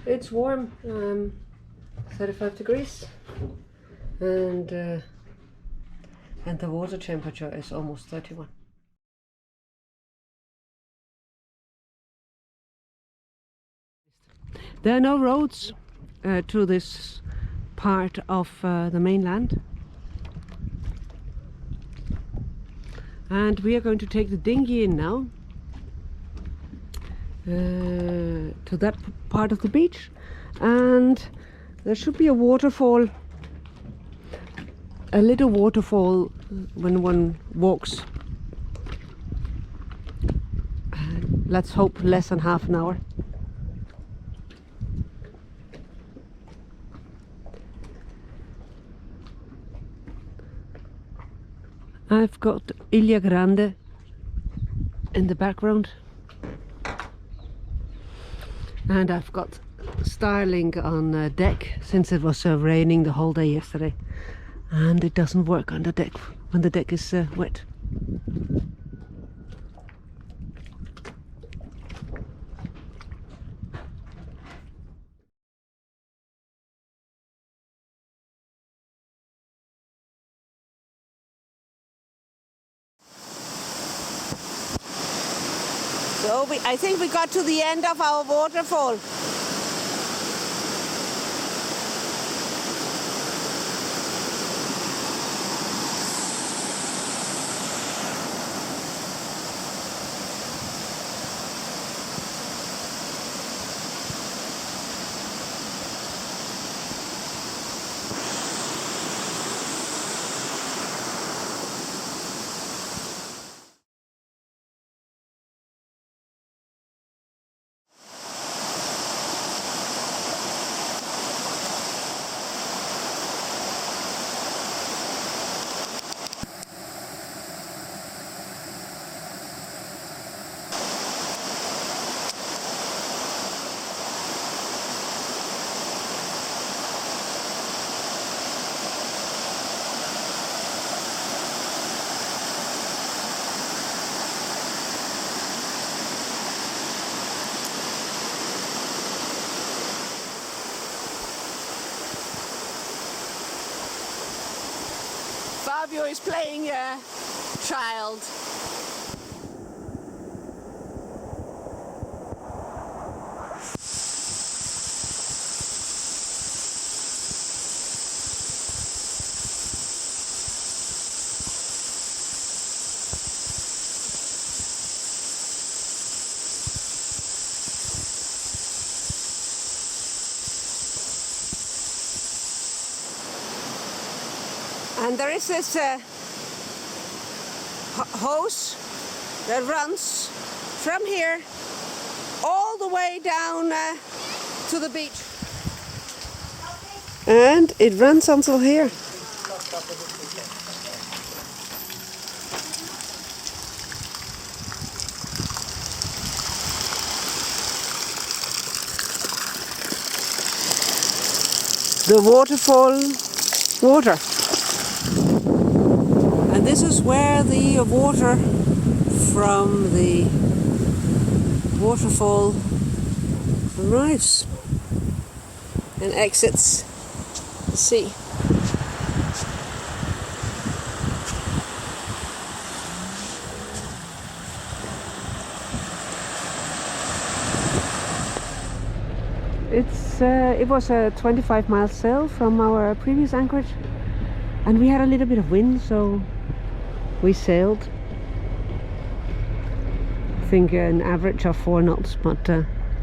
It's warm, 35 degrees, and the water temperature is almost 31. There are no roads to this part of the mainland, and we are going to take the dinghy in now to that part of the beach, and there should be a waterfall, a little waterfall when one walks. Let's hope less than half an hour. I've got Ilha Grande in the background, and I've got Starlink on deck since it was raining the whole day yesterday, and it doesn't work on the deck when the deck is wet. So I think we got to the end of our waterfall. Fabio is playing a child. And there is this hose that runs from here all the way down to the beach. And it runs until here. The waterfall water. And this is where the water from the waterfall arrives and exits the sea. It was a 25-mile sail from our previous anchorage, and we had a little bit of wind, so we sailed, I think an average of 4 knots, but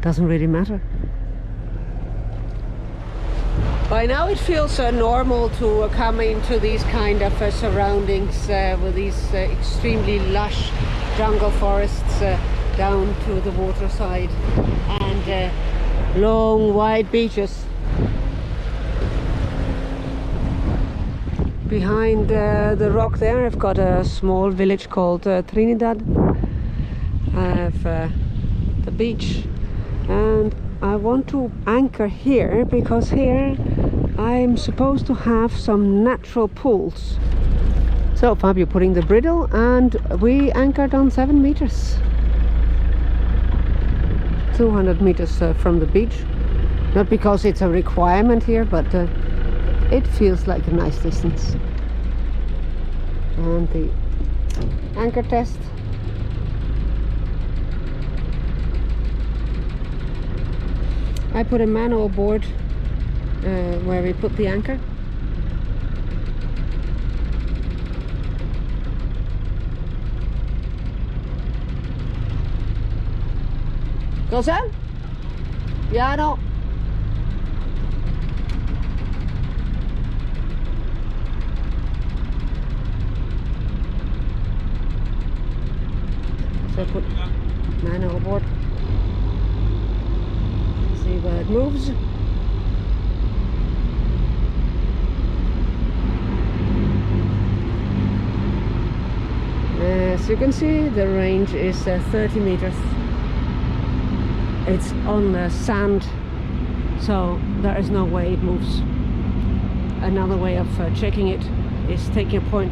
doesn't really matter. By now it feels normal to come into these kind of surroundings with these extremely lush jungle forests down to the waterside, and long wide beaches. Behind the rock there I've got a small village called Trinidad. I have the beach, and I want to anchor here because here I'm supposed to have some natural pools. So Fabio putting the bridle, and we anchored on 7 meters. 200 meters from the beach, Not because it's a requirement here, but it feels like a nice distance. And the anchor test. I put a manual board where we put the anchor. Cosa? Piano. So I put manual board. See where it moves. As you can see, the range is 30 meters. It's on the sand, so there is no way it moves. Another way of checking it is taking a point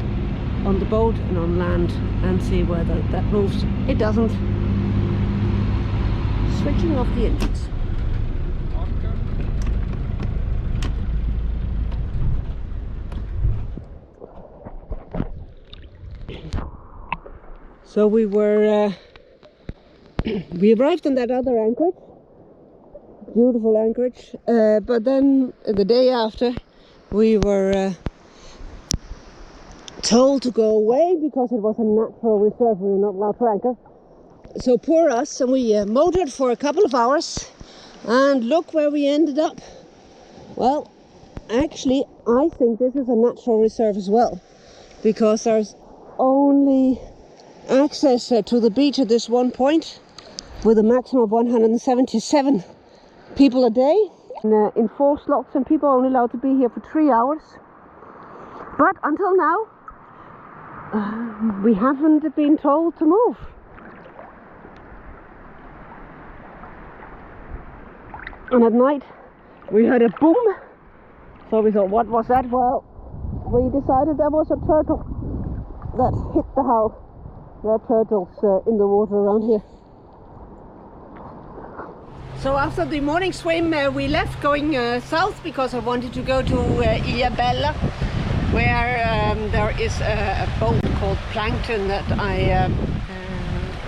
on the boat and on land and see whether that moves. It doesn't. Switching off the engines. So we were we arrived on that other anchorage, beautiful anchorage, but then the day after we were told to go away because it was a natural reserve. We were not allowed to anchor. So poor us, and we motored for a couple of hours, and look where we ended up. Well, actually I think this is a natural reserve as well, because there's only access to the beach at this one point with a maximum of 177 people a day in 4 slots, and people are only allowed to be here for 3 hours. But until now we haven't been told to move. And at night we heard a boom, so we thought, what was that? Well, we decided there was a turtle that hit the hull. There are turtles in the water around here. So after the morning swim we left going south, because I wanted to go to Ilhabela, where there is a boat called Plankton that I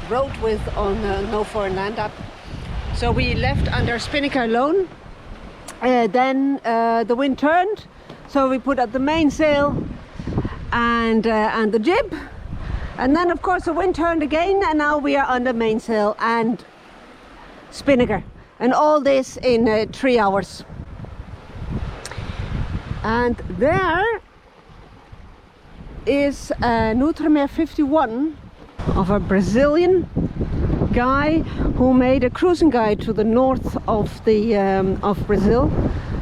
rode with on NOFOREIGNLAND app. So we left under spinnaker alone. Then the wind turned, so we put up the mainsail and the jib. And then of course the wind turned again, and now we are under mainsail and spinnaker. And all this in 3 hours. And there is an Outremer 51 of a Brazilian guy who made a cruising guide to the north of the of Brazil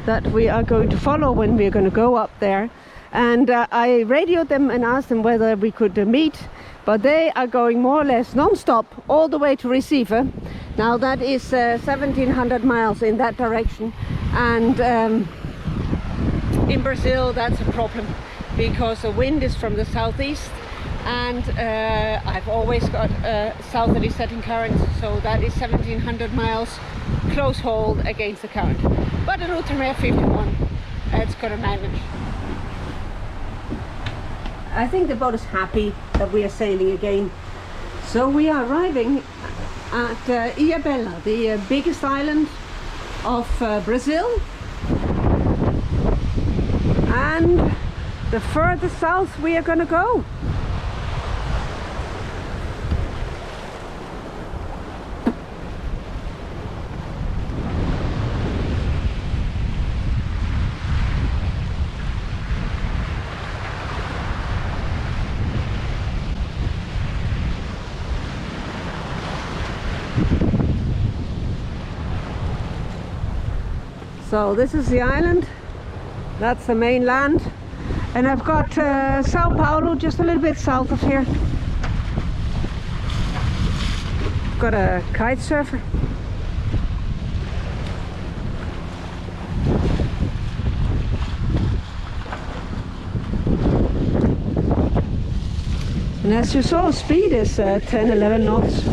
that we are going to follow when we are going to go up there. And I radioed them and asked them whether we could meet, but they are going more or less non-stop all the way to Recife. Now that is 1700 miles in that direction, and in Brazil that's a problem because the wind is from the southeast, and I've always got southerly setting currents, so that is 1700 miles close hold against the current. But an Outremer 51, it's going to manage. I think the boat is happy that we are sailing again. So we are arriving at Ilhabela, the biggest island of Brazil, and the further south we are going to go. So this is the island, that's the mainland, and I've got Sao Paulo just a little bit south of here. I've got a kite surfer. And as you saw, speed is 10-11 knots.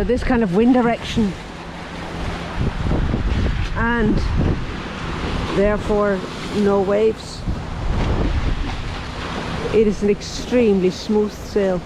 this kind of wind direction, and therefore no waves. It is an extremely smooth sail.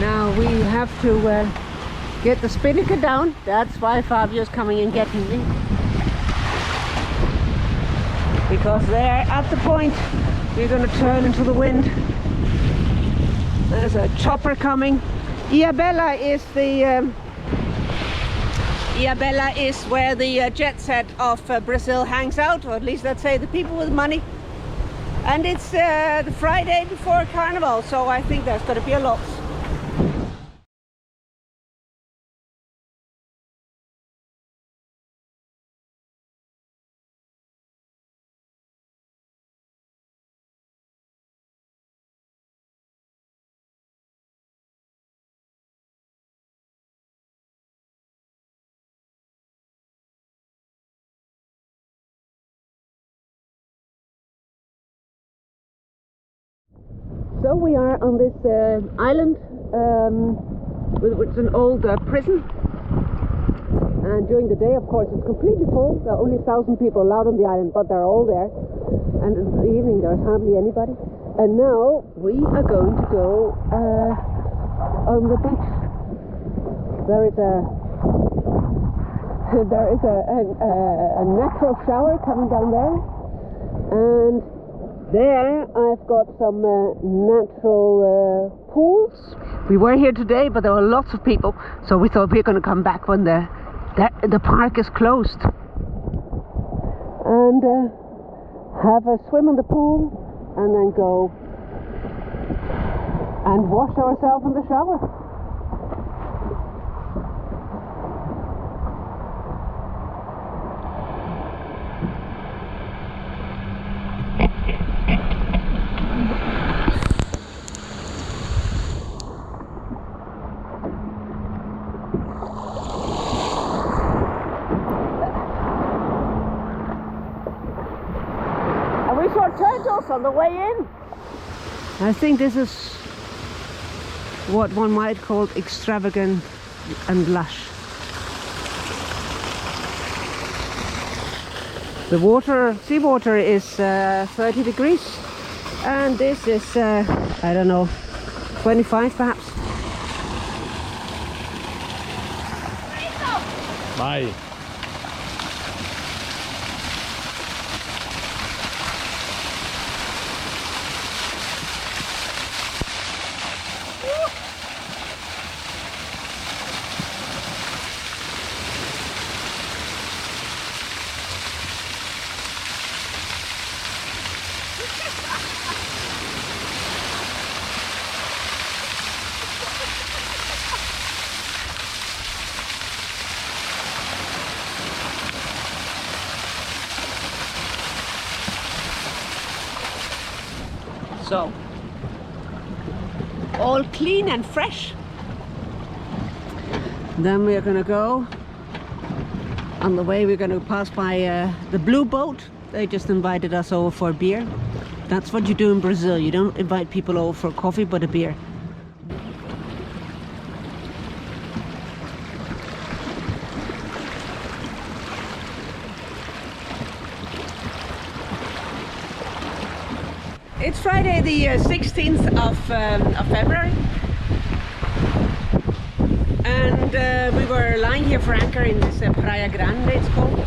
Now we have to get the spinnaker down. That's why Fabio's coming and getting me. Because there at the point we're going to turn into the wind. There's a chopper coming. Ilhabela is where the jet set of Brazil hangs out, or at least let's say the people with money. And it's the Friday before Carnival, so I think there's going to be a lot. So we are on this island, which is an old prison, and during the day, of course, it's completely full. There are only 1,000 people allowed on the island, but they're all there, and in the evening there's hardly anybody. And now we are going to go on the beach. There is a natural shower coming down there, and there I've got some natural pools. We were here today, but there were lots of people, so we thought we were going to come back when the park is closed and have a swim in the pool, and then go and wash ourselves in the shower. We saw turtles on the way in. I think this is what one might call extravagant and lush. The seawater is 30 degrees, and this is, I don't know, 25 perhaps. Bye. So, all clean and fresh. Then we're going to go, on the way we're going to pass by the Blue Boat. They just invited us over for a beer. That's what you do in Brazil. You don't invite people over for coffee, but a beer. It's Friday the 16th of February, and we were lying here for anchor in this Ilha Grande, it's called,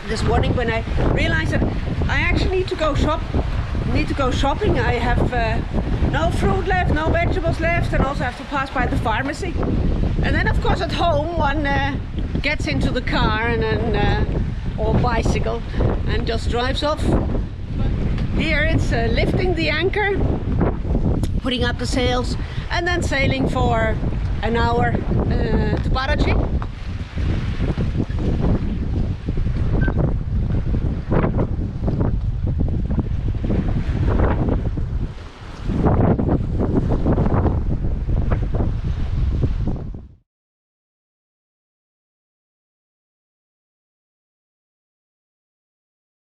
this morning, when I realized that I actually need to go shopping. I have no fruit left, no vegetables left, and also have to pass by the pharmacy. And then of course at home one gets into the car and then or bicycle and just drives off. Here it's lifting the anchor, putting up the sails, and then sailing for an hour to Paraty.